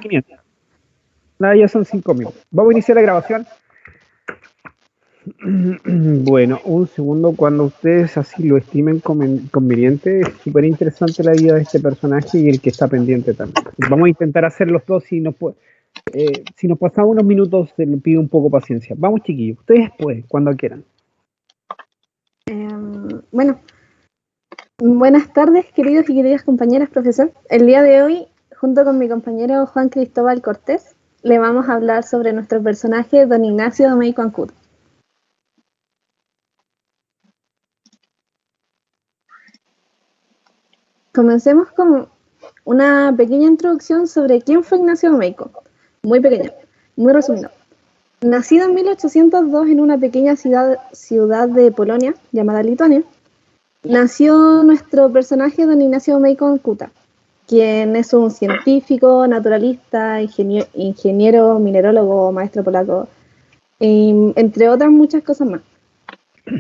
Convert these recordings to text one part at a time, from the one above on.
500. Nada, ya son 5 minutos. Vamos a iniciar la grabación. Bueno, un segundo, cuando ustedes así lo estimen conveniente, es súper interesante la vida de este personaje y el que está pendiente también. Vamos a intentar hacer los dos, si nos pasamos unos minutos, se les pido un poco paciencia. Vamos, chiquillos, ustedes pueden, cuando quieran. Bueno, buenas tardes, queridos y queridas compañeras, profesor. El día de hoy, junto con mi compañero Juan Cristóbal Cortés, le vamos a hablar sobre nuestro personaje, don Ignacio Domeyko Ancud. Comencemos con una pequeña introducción sobre quién fue Ignacio Domeyko. Muy pequeña, muy resumido. Nacido en 1802 en una pequeña ciudad de Polonia, llamada Lituania, nació nuestro personaje, don Ignacio Domeyko Ancud, quien es un científico, naturalista, ingeniero, minerólogo, maestro polaco, entre otras muchas cosas más.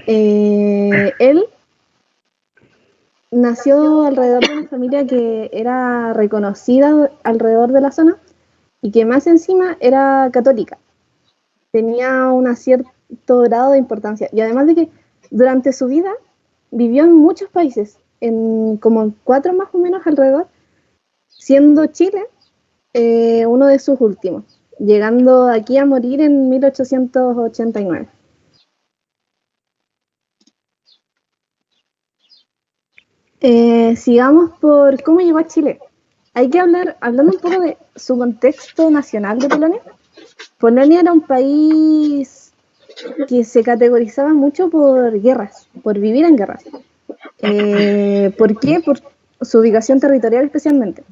Él nació alrededor de una familia que era reconocida alrededor de la zona y que más encima era católica. Tenía un cierto grado de importancia. Y además de que durante su vida vivió en muchos países, como en 4 más o menos alrededor, siendo Chile uno de sus últimos, llegando aquí a morir en 1889. Sigamos por cómo llegó a Chile. Hay que hablando un poco de su contexto nacional de Polonia. Polonia era un país que se categorizaba mucho por guerras, por vivir en guerras. ¿Por qué? Por su ubicación territorial especialmente.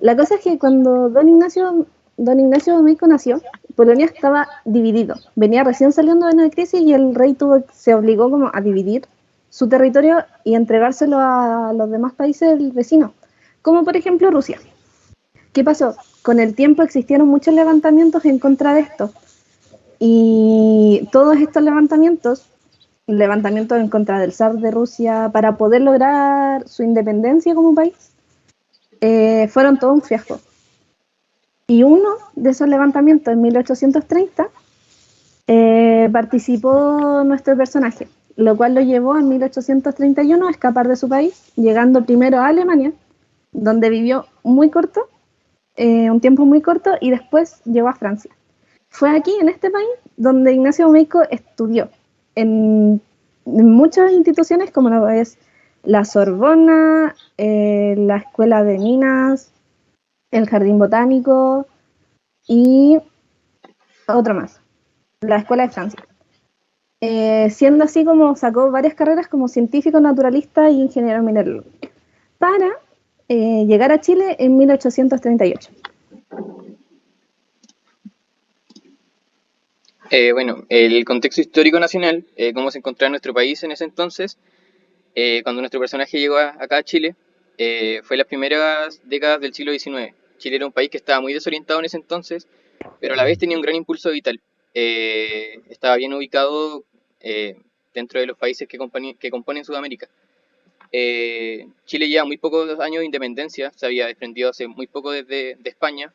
La cosa es que cuando don Ignacio Domeyko nació, Polonia estaba dividido. Venía recién saliendo de una crisis y el rey se obligó como a dividir su territorio y entregárselo a los demás países vecinos, como por ejemplo Rusia. ¿Qué pasó? Con el tiempo existieron muchos levantamientos en contra de esto. Y todos estos levantamientos en contra del zar de Rusia para poder lograr su independencia como país, fueron todo un fiasco. Y uno de esos levantamientos, en 1830, participó nuestro personaje, lo cual lo llevó en 1831 a escapar de su país, llegando primero a Alemania, donde vivió muy corto, un tiempo muy corto, y después llegó a Francia. Fue aquí, en este país, donde Ignacio Domeyko estudió en muchas instituciones, como lo es la Sorbona, la Escuela de Minas, el Jardín Botánico y otra más, la Escuela de Francia. Siendo así como sacó varias carreras como científico, naturalista y ingeniero minero, para llegar a Chile en 1838. Bueno, el contexto histórico nacional, cómo se encontraba nuestro país en ese entonces, cuando nuestro personaje llegó acá a Chile, fue las primeras décadas del siglo XIX. Chile era un país que estaba muy desorientado en ese entonces, pero a la vez tenía un gran impulso vital. Estaba bien ubicado dentro de los países que componen Sudamérica. Chile lleva muy pocos años de independencia, se había desprendido hace muy poco de España,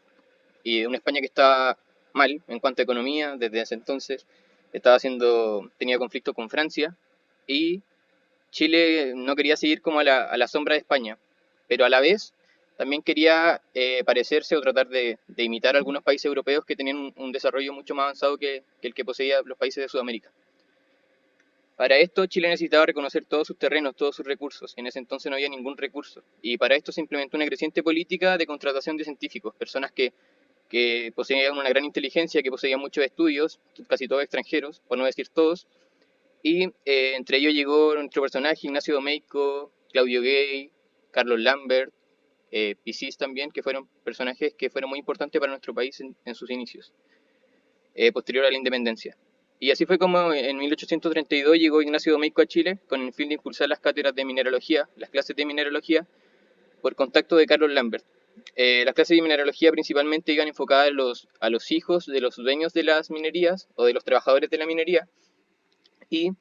y de una España que estaba mal en cuanto a economía desde ese entonces. Tenía conflicto con Francia, y Chile no quería seguir como a la sombra de España, pero a la vez también quería parecerse o tratar de imitar a algunos países europeos que tenían un desarrollo mucho más avanzado que el que poseían los países de Sudamérica. Para esto, Chile necesitaba reconocer todos sus terrenos, todos sus recursos. En ese entonces no había ningún recurso. Y para esto se implementó una creciente política de contratación de científicos, personas que poseían una gran inteligencia, que poseían muchos estudios, casi todos extranjeros, por no decir todos. Y entre ellos llegó nuestro personaje, Ignacio Domeyko, Claudio Gay, Carlos Lambert, Pisis también, que fueron personajes que fueron muy importantes para nuestro país en sus inicios, posterior a la independencia. Y así fue como en 1832 llegó Ignacio Domeyko a Chile con el fin de impulsar las cátedras de mineralogía, las clases de mineralogía, por contacto de Carlos Lambert. Las clases de mineralogía principalmente iban enfocadas a los hijos de los dueños de las minerías o de los trabajadores de la minería. Y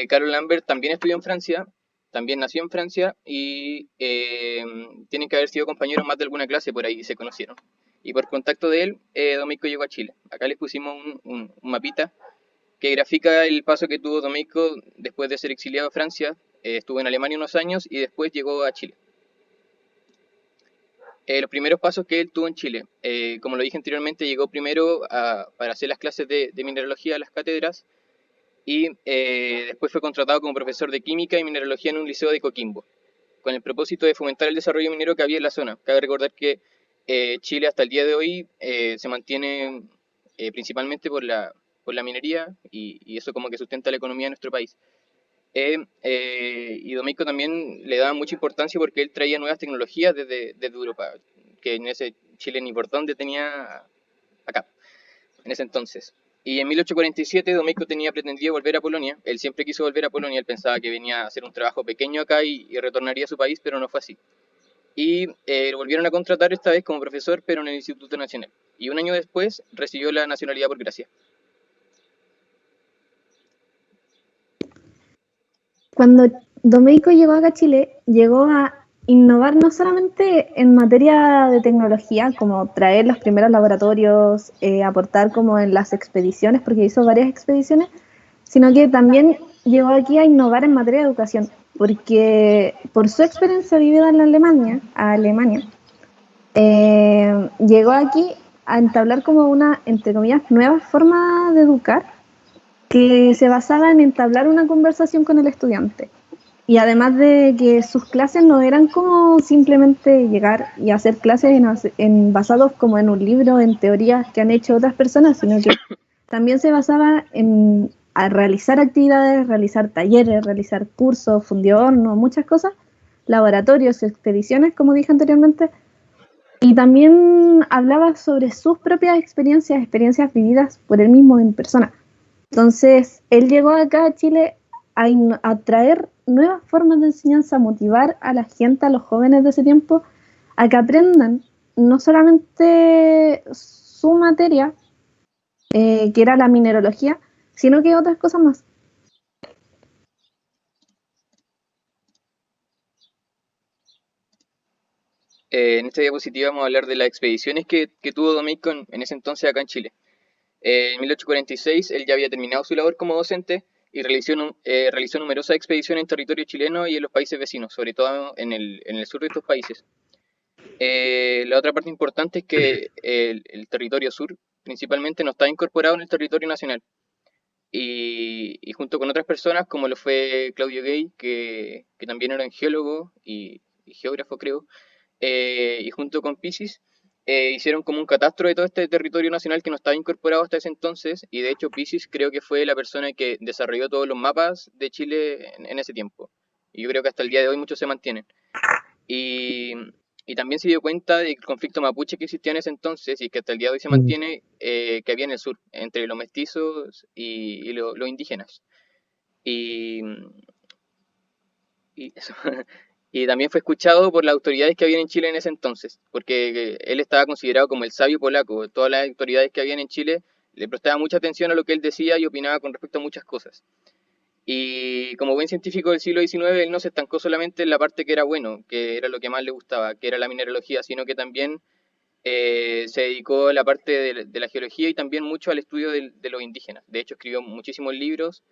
Carlos Lambert también estudió en Francia, también nació en Francia, y tienen que haber sido compañeros más de alguna clase, por ahí se conocieron. Y por contacto de él, Domeyko llegó a Chile. Acá les pusimos un mapita que grafica el paso que tuvo Domeyko después de ser exiliado a Francia. Estuvo en Alemania unos años y después llegó a Chile. Los primeros pasos que él tuvo en Chile, como lo dije anteriormente, llegó primero para hacer las clases de mineralogía a las cátedras y después fue contratado como profesor de química y mineralogía en un liceo de Coquimbo, con el propósito de fomentar el desarrollo minero que había en la zona. Cabe recordar que Chile hasta el día de hoy se mantiene principalmente por la minería y eso como que sustenta la economía de nuestro país. Y Domeyko también le daba mucha importancia porque él traía nuevas tecnologías desde Europa, que en ese Chile ni por dónde tenía acá, en ese entonces. Y en 1847 Domeyko tenía pretendido volver a Polonia. Él siempre quiso volver a Polonia. Él pensaba que venía a hacer un trabajo pequeño acá y retornaría a su país, pero no fue así. Y lo volvieron a contratar esta vez como profesor, pero en el Instituto Nacional. Y un año después recibió la nacionalidad por gracia. Cuando Domeyko llegó acá a Chile, llegó a innovar no solamente en materia de tecnología, como traer los primeros laboratorios, aportar como en las expediciones, porque hizo varias expediciones, sino que también llegó aquí a innovar en materia de educación, porque por su experiencia vivida en Alemania, llegó aquí a entablar como una, entre comillas, nueva forma de educar que se basaba en entablar una conversación con el estudiante. Y además de que sus clases no eran como simplemente llegar y hacer clases basados como en un libro, en teorías que han hecho otras personas, sino que también se basaba en realizar actividades, realizar talleres, realizar cursos, fundió horno, muchas cosas, laboratorios, expediciones, como dije anteriormente, y también hablaba sobre sus propias experiencias vividas por él mismo en persona. Entonces, él llegó acá a Chile a traer nuevas formas de enseñanza, a motivar a la gente, a los jóvenes de ese tiempo, a que aprendan no solamente su materia, que era la mineralogía, sino que otras cosas más. En esta diapositiva vamos a hablar de las expediciones que tuvo Domeyko en ese entonces acá en Chile. En 1846 él ya había terminado su labor como docente y realizó numerosas expediciones en territorio chileno y en los países vecinos, sobre todo en el sur de estos países. La otra parte importante es que el territorio sur principalmente no está incorporado en el territorio nacional. Y junto con otras personas, como lo fue Claudio Gay, que también era un geólogo y geógrafo, creo, y junto con Pisis, hicieron como un catastro de todo este territorio nacional que no estaba incorporado hasta ese entonces, y de hecho Pisis creo que fue la persona que desarrolló todos los mapas de Chile en ese tiempo. Y yo creo que hasta el día de hoy muchos se mantienen. Y, y también se dio cuenta del conflicto mapuche que existía en ese entonces y que hasta el día de hoy se mantiene, que había en el sur, entre los mestizos y los indígenas. Y, y eso. Y también fue escuchado por las autoridades que habían en Chile en ese entonces, porque él estaba considerado como el sabio polaco. Todas las autoridades que habían en Chile le prestaban mucha atención a lo que él decía y opinaba con respecto a muchas cosas. Y como buen científico del siglo XIX, él no se estancó solamente en la parte que era bueno, que era lo que más le gustaba, que era la mineralogía, sino que también se dedicó a la parte de la geología y también mucho al estudio de los indígenas. De hecho, escribió muchísimos libros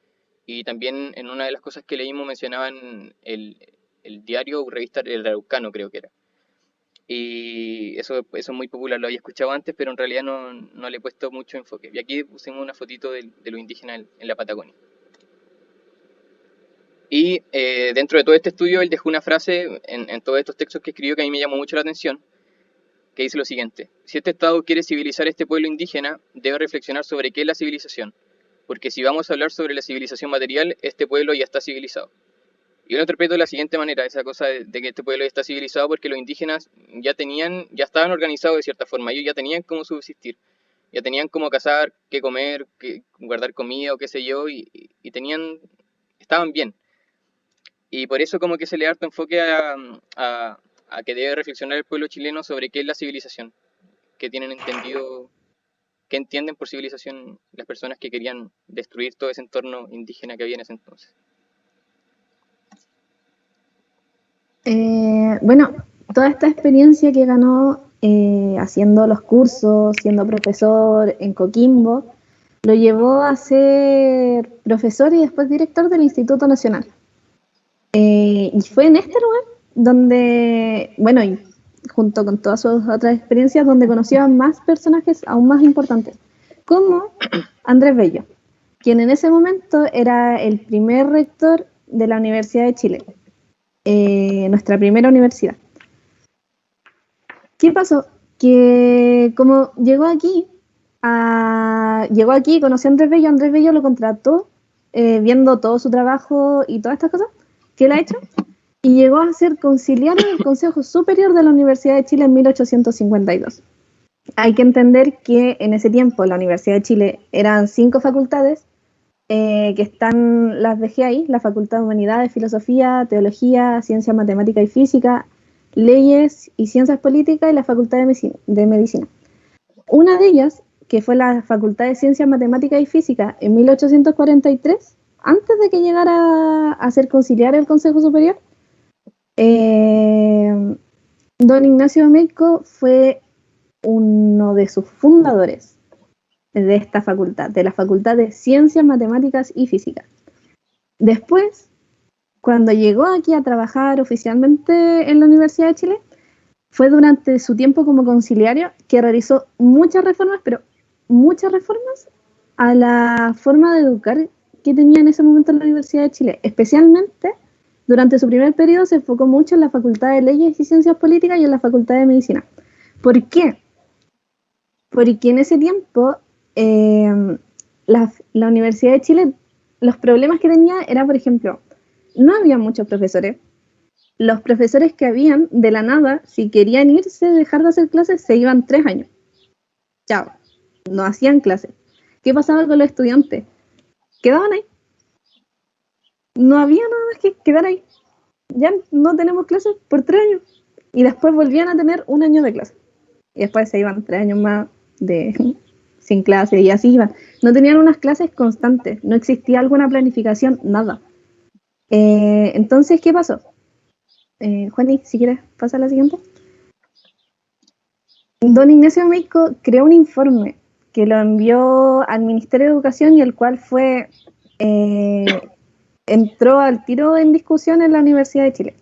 y también en una de las cosas que leímos mencionaban el diario o revista El Araucano, creo que era. Y eso es muy popular, lo había escuchado antes, pero en realidad no le he puesto mucho enfoque. Y aquí pusimos una fotito de lo indígena en la Patagonia. Y dentro de todo este estudio, él dejó una frase en todos estos textos que escribió que a mí me llamó mucho la atención, que dice lo siguiente: si este Estado quiere civilizar a este pueblo indígena, debe reflexionar sobre qué es la civilización, porque si vamos a hablar sobre la civilización material, este pueblo ya está civilizado. Yo lo interpreto de la siguiente manera, esa cosa de que este pueblo ya está civilizado porque los indígenas ya estaban organizados de cierta forma, ellos ya tenían cómo subsistir, ya tenían cómo cazar, qué comer, qué guardar comida o qué sé yo, y estaban bien. Y por eso como que se le da harto enfoque a que debe reflexionar el pueblo chileno sobre qué es la civilización, qué tienen entendido, qué entienden por civilización las personas que querían destruir todo ese entorno indígena que había en ese entonces. Bueno, toda esta experiencia que ganó haciendo los cursos, siendo profesor en Coquimbo, lo llevó a ser profesor y después director del Instituto Nacional. Y fue en este lugar donde, bueno, y junto con todas sus otras experiencias, donde conoció a más personajes aún más importantes, como Andrés Bello, quien en ese momento era el primer rector de la Universidad de Chile, nuestra primera universidad. ¿Qué pasó? Que como llegó aquí, conoció a Andrés Bello lo contrató, viendo todo su trabajo y todas estas cosas que él ha hecho, y llegó a ser conciliar en el Consejo Superior de la Universidad de Chile en 1852. Hay que entender que en ese tiempo la Universidad de Chile eran 5 facultades, que las dejé ahí: la Facultad de Humanidades, Filosofía, Teología, Ciencia, Matemática y Física, Leyes y Ciencias Políticas, y la Facultad de Medicina. Una de ellas, que fue la Facultad de Ciencias, Matemáticas y Física, en 1843, antes de que llegara a ser conciliar el Consejo Superior, don Ignacio Meico fue uno de sus fundadores de esta facultad, de la Facultad de Ciencias, Matemáticas y Física. Después, cuando llegó aquí a trabajar oficialmente en la Universidad de Chile, fue durante su tiempo como conciliario que realizó muchas reformas, pero muchas reformas a la forma de educar que tenía en ese momento en la Universidad de Chile. Especialmente, durante su primer periodo se enfocó mucho en la Facultad de Leyes y Ciencias Políticas y en la Facultad de Medicina. ¿Por qué? Porque en ese tiempo la Universidad de Chile, los problemas que tenía era, por ejemplo, no había muchos profesores. Los profesores que habían, de la nada, si querían irse, dejar de hacer clases, se iban 3 años. Chao. No hacían clases. ¿Qué pasaba con los estudiantes? Quedaban ahí. No había nada más que quedar ahí. Ya no tenemos clases por 3 años. Y después volvían a tener 1 año de clase. Y después se iban 3 años más sin clase, y así iban. No tenían unas clases constantes. No existía alguna planificación, nada. Entonces, ¿qué pasó? Juani, si quieres, pasa a la siguiente. Don Ignacio Meico creó un informe que lo envió al Ministerio de Educación, y el cual entró al tiro en discusión en la Universidad de Chile.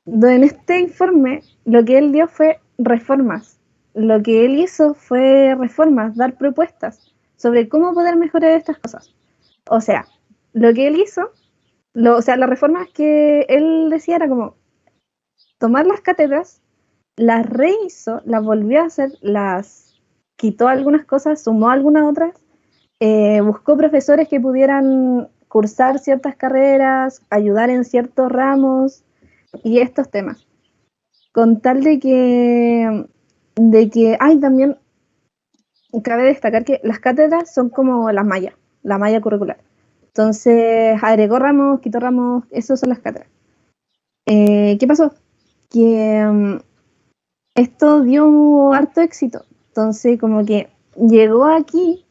En este informe, lo que él dio fue reformas. Lo que él hizo fue reformas, dar propuestas sobre cómo poder mejorar estas cosas. O sea, lo que él hizo, las reformas que él decía era como tomar las cátedras, las rehizo, las volvió a hacer, las quitó algunas cosas, sumó algunas otras, buscó profesores que pudieran cursar ciertas carreras, ayudar en ciertos ramos y estos temas. Con tal de que también cabe destacar que las cátedras son como la malla curricular. Entonces, agregó ramos, quitó ramos, esas son las cátedras. ¿Qué pasó? Que esto dio harto éxito. Entonces, como que llegó aquí,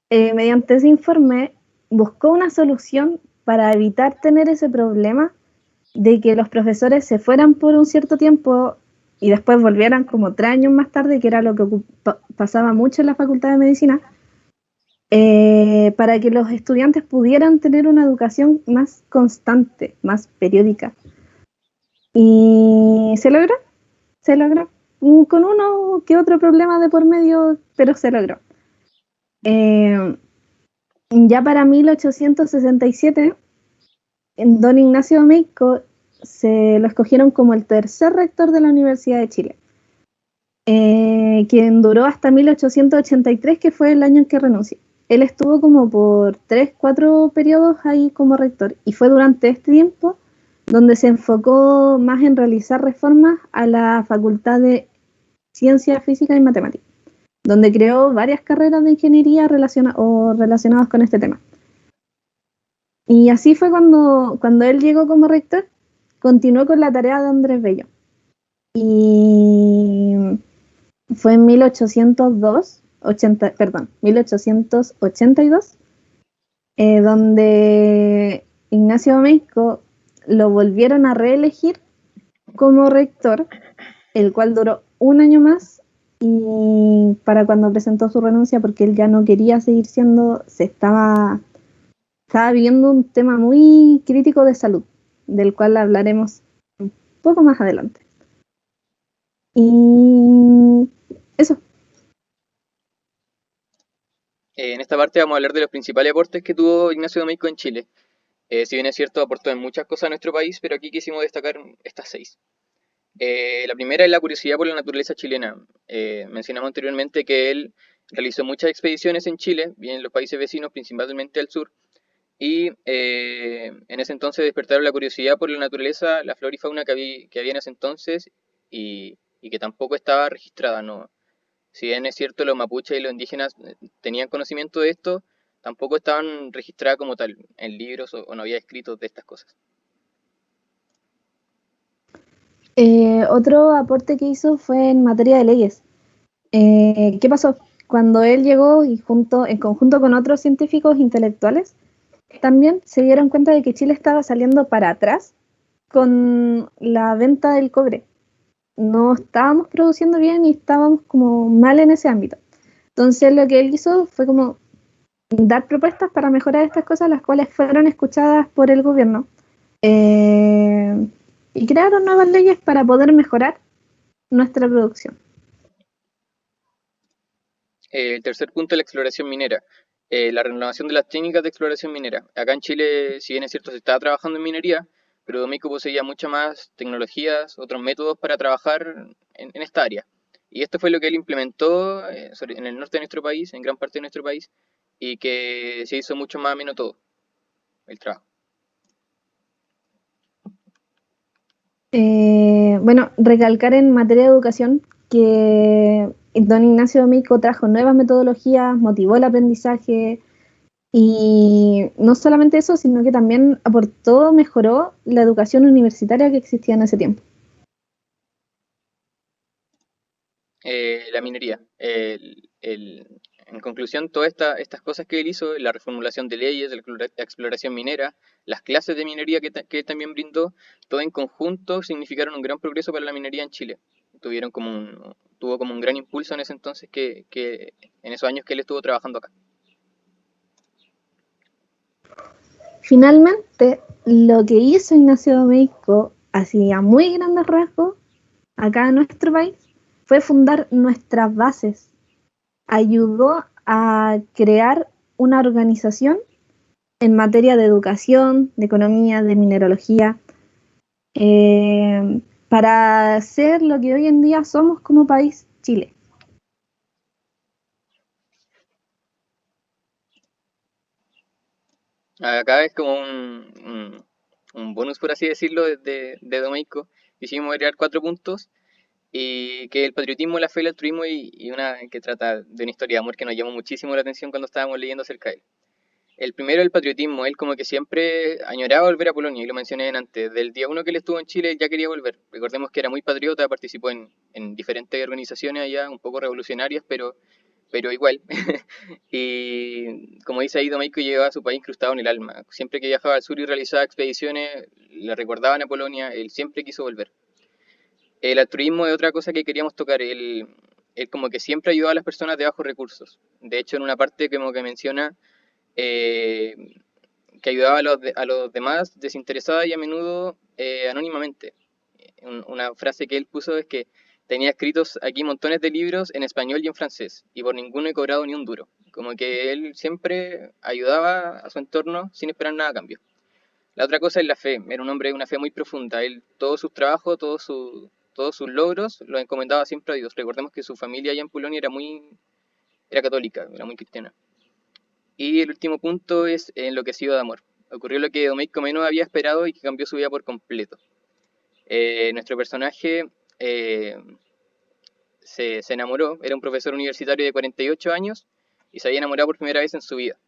mediante ese informe, buscó una solución para evitar tener ese problema de que los profesores se fueran por un cierto tiempo y después volvieran como 3 años más tarde, que era lo que pasaba mucho en la Facultad de Medicina, para que los estudiantes pudieran tener una educación más constante, más periódica. Y se logró, con uno que otro problema de por medio, pero se logró. Ya para 1867, don Ignacio Meico se lo escogieron como el tercer rector de la Universidad de Chile, quien duró hasta 1883, que fue el año en que renunció. Él estuvo como por 3-4 periodos ahí como rector, y fue durante este tiempo donde se enfocó más en realizar reformas a la Facultad de Ciencias Físicas y Matemáticas, donde creó varias carreras de ingeniería relacionadas con este tema. Y así fue cuando él llegó como rector, continuó con la tarea de Andrés Bello. Y fue en 1882, donde Ignacio Meico lo volvieron a reelegir como rector, el cual duró un año más y para cuando presentó su renuncia, porque él ya no quería seguir siendo, estaba viviendo un tema muy crítico de salud, del cual hablaremos un poco más adelante. Y eso. En esta parte vamos a hablar de los principales aportes que tuvo Ignacio Domeyko en Chile. Si bien es cierto, aportó en muchas cosas a nuestro país, pero aquí quisimos destacar estas 6. La primera es la curiosidad por la naturaleza chilena. Mencionamos anteriormente que él realizó muchas expediciones en Chile, bien en los países vecinos, principalmente al sur, y en ese entonces despertaron la curiosidad por la naturaleza, la flora y fauna que había en ese entonces y que tampoco estaba registrada, ¿no? Si bien es cierto, los mapuches y los indígenas tenían conocimiento de esto, tampoco estaban registradas como tal en libros o no había escritos de estas cosas. Otro aporte que hizo fue en materia de leyes. ¿Qué pasó? Cuando él llegó y en conjunto con otros científicos intelectuales, también se dieron cuenta de que Chile estaba saliendo para atrás con la venta del cobre. No estábamos produciendo bien y estábamos como mal en ese ámbito. Entonces lo que él hizo fue como dar propuestas para mejorar estas cosas, las cuales fueron escuchadas por el gobierno. Y crearon nuevas leyes para poder mejorar nuestra producción. El tercer punto es la exploración minera. La renovación de las técnicas de exploración minera. Acá en Chile, si bien es cierto, se estaba trabajando en minería, pero Domeyko poseía muchas más tecnologías, otros métodos para trabajar en esta área. Y esto fue lo que él implementó en el norte de nuestro país, en gran parte de nuestro país, y que se hizo mucho más ameno todo el trabajo. Bueno, recalcar en materia de educación que don Ignacio Domeyko trajo nuevas metodologías, motivó el aprendizaje y no solamente eso, sino que también aportó, mejoró la educación universitaria que existía en ese tiempo. La minería. En conclusión, todas estas cosas que él hizo, la reformulación de leyes, la exploración minera, las clases de minería que él también brindó, todo en conjunto significaron un gran progreso para la minería en Chile. Tuvo como un gran impulso en ese entonces en esos años que él estuvo trabajando acá. Finalmente, lo que hizo Ignacio Domeyko, así a muy grandes rasgos, acá en nuestro país, fue fundar nuestras bases. Ayudó a crear una organización en materia de educación, de economía, de mineralogía, para ser lo que hoy en día somos como país, Chile. Acá es como un bonus, por así decirlo, de Domeyko. Hicimos agregar 4 puntos y que el patriotismo, la fe, el altruismo y una que trata de una historia de amor que nos llamó muchísimo la atención cuando estábamos leyendo acerca de él. El primero, el patriotismo. Él como que siempre añoraba volver a Polonia, y lo mencioné antes. Del día uno que él estuvo en Chile, él ya quería volver. Recordemos que era muy patriota, participó en diferentes organizaciones allá, un poco revolucionarias, pero igual. Y como dice ahí, Domeyko llevaba a su país incrustado en el alma. Siempre que viajaba al sur y realizaba expediciones, le recordaban a Polonia, él siempre quiso volver. El altruismo es otra cosa que queríamos tocar. Él como que siempre ayudaba a las personas de bajos recursos. De hecho, en una parte como que menciona eh, que ayudaba a los demás desinteresada y a menudo anónimamente. Una frase que él puso es que tenía escritos aquí montones de libros en español y en francés, y por ninguno he cobrado ni un duro. Como que él siempre ayudaba a su entorno sin esperar nada a cambio. La otra cosa es la fe. Era un hombre de una fe muy profunda. Él, todos sus trabajos, todos sus logros, los encomendaba siempre a Dios. Recordemos que su familia allá en Polonia era católica, era muy cristiana. Y el último punto es enloquecido de amor. Ocurrió lo que Domeyko menos había esperado y que cambió su vida por completo. Nuestro personaje se enamoró, era un profesor universitario de 48 años y se había enamorado por primera vez en su vida.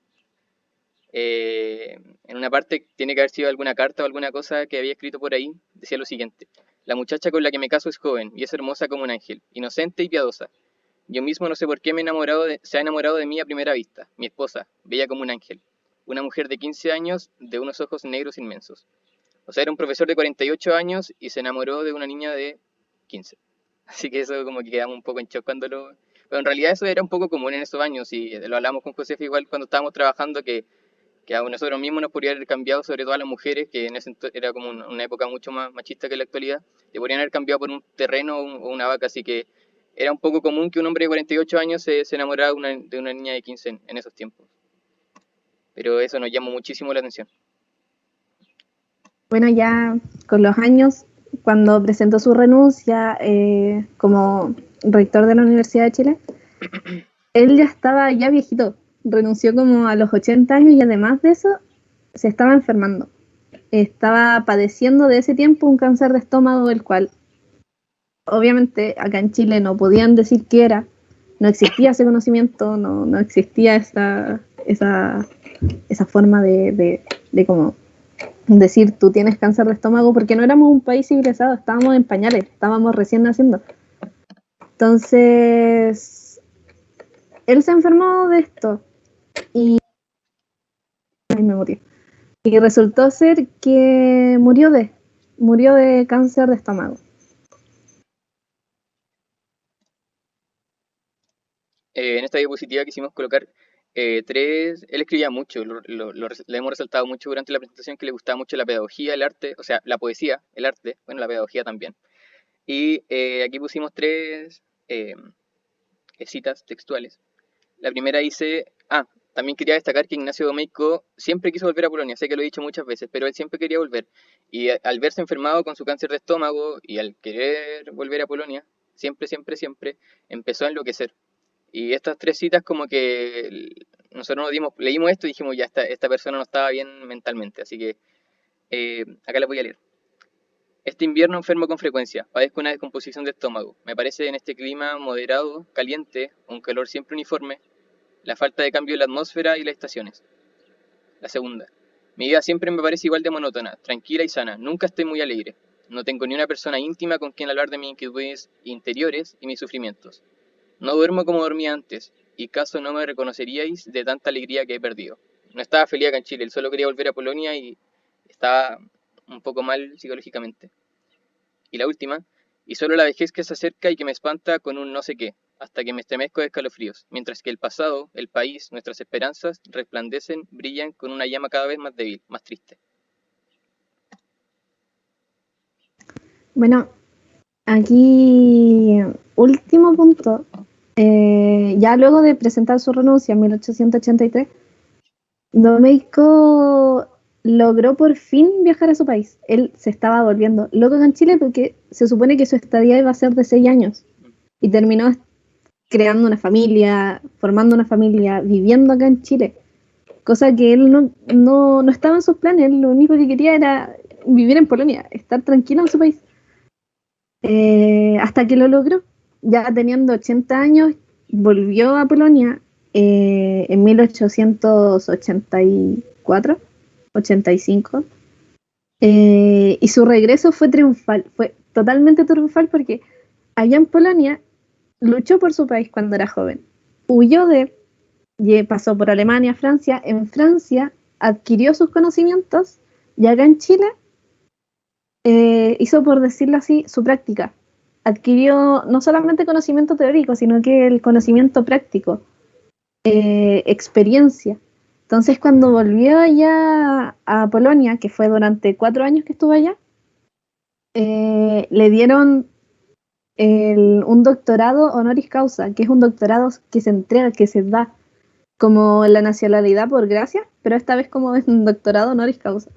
En una parte tiene que haber sido alguna carta o alguna cosa que había escrito por ahí, decía lo siguiente: la muchacha con la que me caso es joven y es hermosa como un ángel, inocente y piadosa. Yo mismo no sé por qué se ha enamorado de mí a primera vista, mi esposa, bella como un ángel, una mujer de 15 años, de unos ojos negros inmensos. O sea, era un profesor de 48 años y se enamoró de una niña de 15. Así que eso como que quedamos un poco en shock cuando lo... Pero en realidad eso era un poco común en esos años y lo hablamos con José igual cuando estábamos trabajando que a nosotros mismos nos podría haber cambiado, sobre todo a las mujeres, que en ese era como una época mucho más machista que la actualidad, te podrían haber cambiado por un terreno o una vaca, así que era un poco común que un hombre de 48 años se enamorara de una niña de 15 en esos tiempos. Pero eso nos llamó muchísimo la atención. Bueno, ya con los años, cuando presentó su renuncia como rector de la Universidad de Chile, él ya estaba ya viejito, renunció como a los 80 años y además de eso se estaba enfermando. Estaba padeciendo de ese tiempo un cáncer de estómago, el cual obviamente acá en Chile no podían decir qué era, no existía ese conocimiento, no existía esa forma de como decir tú tienes cáncer de estómago, porque no éramos un país civilizado, estábamos en pañales, estábamos recién naciendo. Entonces, él se enfermó de esto y me murió. Y resultó ser que murió de cáncer de estómago. En esta diapositiva quisimos colocar tres... Él escribía mucho, le hemos resaltado mucho durante la presentación que le gustaba mucho la pedagogía, el arte, o sea, la poesía, el arte, bueno, la pedagogía también. Y aquí pusimos tres citas textuales. La primera dice, también quería destacar que Ignacio Domeyko siempre quiso volver a Polonia, sé que lo he dicho muchas veces, pero él siempre quería volver. Y al verse enfermado con su cáncer de estómago y al querer volver a Polonia, siempre, empezó a enloquecer. Y estas tres citas como que nosotros leímos esto y dijimos, ya, esta persona no estaba bien mentalmente, así que acá la voy a leer. Este invierno enfermo con frecuencia, padezco una descomposición de estómago. Me parece en este clima moderado, caliente, un calor siempre uniforme, la falta de cambio en la atmósfera y las estaciones. La segunda. Mi vida siempre me parece igual de monótona, tranquila y sana. Nunca estoy muy alegre. No tengo ni una persona íntima con quien hablar de mis inquietudes interiores y mis sufrimientos. No duermo como dormía antes, y caso no me reconoceríais de tanta alegría que he perdido. No estaba feliz acá en Chile, él solo quería volver a Polonia y estaba un poco mal psicológicamente. Y la última, y solo la vejez que se acerca y que me espanta con un no sé qué, hasta que me estremezco de escalofríos, mientras que el pasado, el país, nuestras esperanzas resplandecen, brillan con una llama cada vez más débil, más triste. Bueno, aquí, último punto. Ya luego de presentar su renuncia en 1883, Domeyko logró por fin viajar a su país. Él se estaba volviendo loco en Chile porque se supone que su estadía iba a ser de 6 años y terminó creando una familia, formando una familia, viviendo acá en Chile, cosa que él no estaba en sus planes. Él lo único que quería era vivir en Polonia, estar tranquilo en su país. Hasta que lo logró. Ya teniendo 80 años, volvió a Polonia en 1884, 85, y su regreso fue triunfal, fue totalmente triunfal porque allá en Polonia luchó por su país cuando era joven, huyó de él, pasó por Alemania, Francia, en Francia adquirió sus conocimientos y acá en Chile hizo, por decirlo así, su práctica. Adquirió no solamente conocimiento teórico, sino que el conocimiento práctico, experiencia. Entonces, cuando volvió allá a Polonia, que fue durante 4 años que estuvo allá, le dieron un doctorado honoris causa, que es un doctorado que se entrega, que se da como la nacionalidad por gracia, pero esta vez como es un doctorado honoris causa.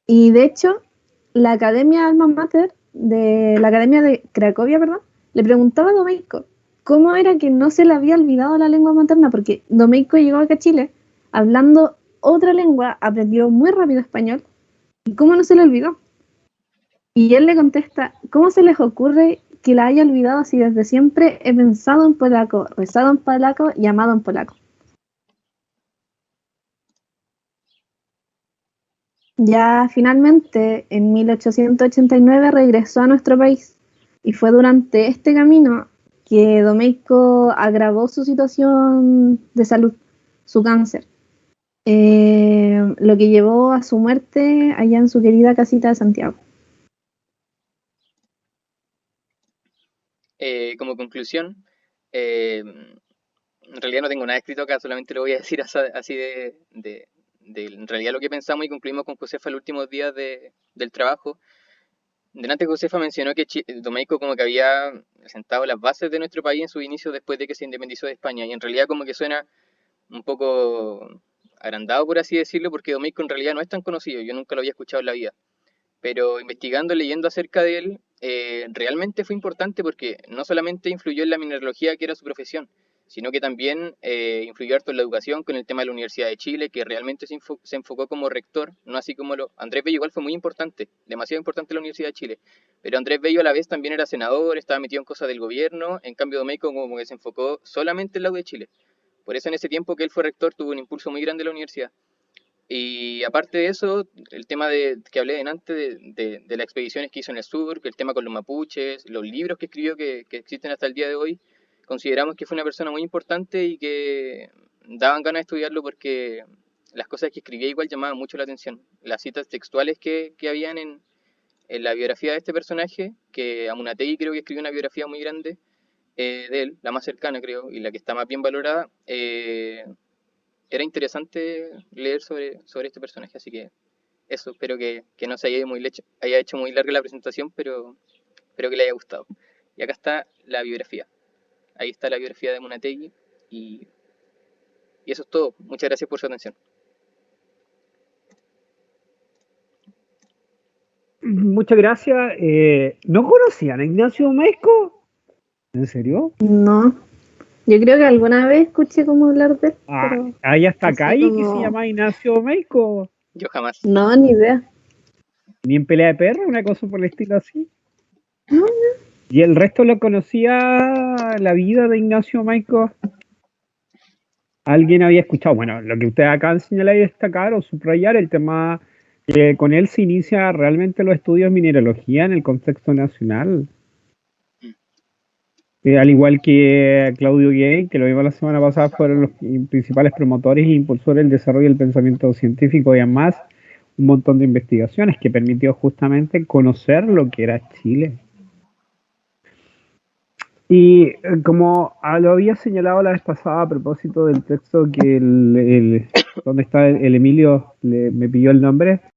Y de hecho, la Academia Alma Mater, de la Academia de Cracovia, perdón, le preguntaba a Domeyko cómo era que no se le había olvidado la lengua materna, porque Domeyko llegó acá a Chile hablando otra lengua, aprendió muy rápido español, y cómo no se le olvidó. Y él le contesta, ¿cómo se les ocurre que la haya olvidado si desde siempre he pensado en polaco, rezado en polaco y amado en polaco? Ya finalmente, en 1889, regresó a nuestro país y fue durante este camino que Domeyko agravó su situación de salud, su cáncer, lo que llevó a su muerte allá en su querida casita de Santiago. Como conclusión, en realidad no tengo nada escrito acá, solamente lo voy a decir así de en realidad lo que pensamos y concluimos con Josefa los últimos días del trabajo. Delante Josefa mencionó que Domeico como que había sentado las bases de nuestro país en su inicio después de que se independizó de España, y en realidad como que suena un poco agrandado, por así decirlo, porque Domeico en realidad no es tan conocido, yo nunca lo había escuchado en la vida, pero investigando, leyendo acerca de él, realmente fue importante porque no solamente influyó en la mineralogía, que era su profesión, sino que también influyó harto en la educación con el tema de la Universidad de Chile, que realmente se enfocó como rector, no así como Andrés Bello igual fue muy importante, demasiado importante la Universidad de Chile, pero Andrés Bello a la vez también era senador, estaba metido en cosas del gobierno, en cambio Domeico como que se enfocó solamente en la U de Chile. Por eso en ese tiempo que él fue rector tuvo un impulso muy grande en la universidad. Y aparte de eso, el tema que hablé antes de las expediciones que hizo en el sur, que el tema con los mapuches, los libros que escribió que existen hasta el día de hoy, consideramos que fue una persona muy importante y que daban ganas de estudiarlo porque las cosas que escribía igual llamaban mucho la atención. Las citas textuales que habían en la biografía de este personaje, que Amunategui creo que escribió una biografía muy grande de él, la más cercana creo, y la que está más bien valorada, era interesante leer sobre este personaje, así que eso, espero que no se haya hecho muy larga la presentación, pero espero que le haya gustado. Y acá está la biografía. Ahí está la biografía de Munategui y eso es todo. Muchas gracias por su atención. Muchas gracias. ¿No conocían a Ignacio Domeyko? ¿En serio? No. Yo creo que alguna vez escuché como hablar de él, pero hay hasta así calle como... que se llama Ignacio Domeyko. Yo jamás. No, ni idea. Ni en Pelea de Perro, una cosa por el estilo así. No. ¿Y el resto lo conocía la vida de Ignacio Domeyko? ¿Alguien había escuchado? Bueno, lo que ustedes acaban de señalar y destacar o subrayar, el tema que con él se inicia realmente los estudios de mineralogía en el contexto nacional. Al igual que Claudio Gay, que lo vimos la semana pasada, fueron los principales promotores e impulsores del desarrollo del pensamiento científico y además un montón de investigaciones que permitió justamente conocer lo que era Chile. Y como lo había señalado la vez pasada a propósito del texto que donde está el Emilio me pidió el nombre,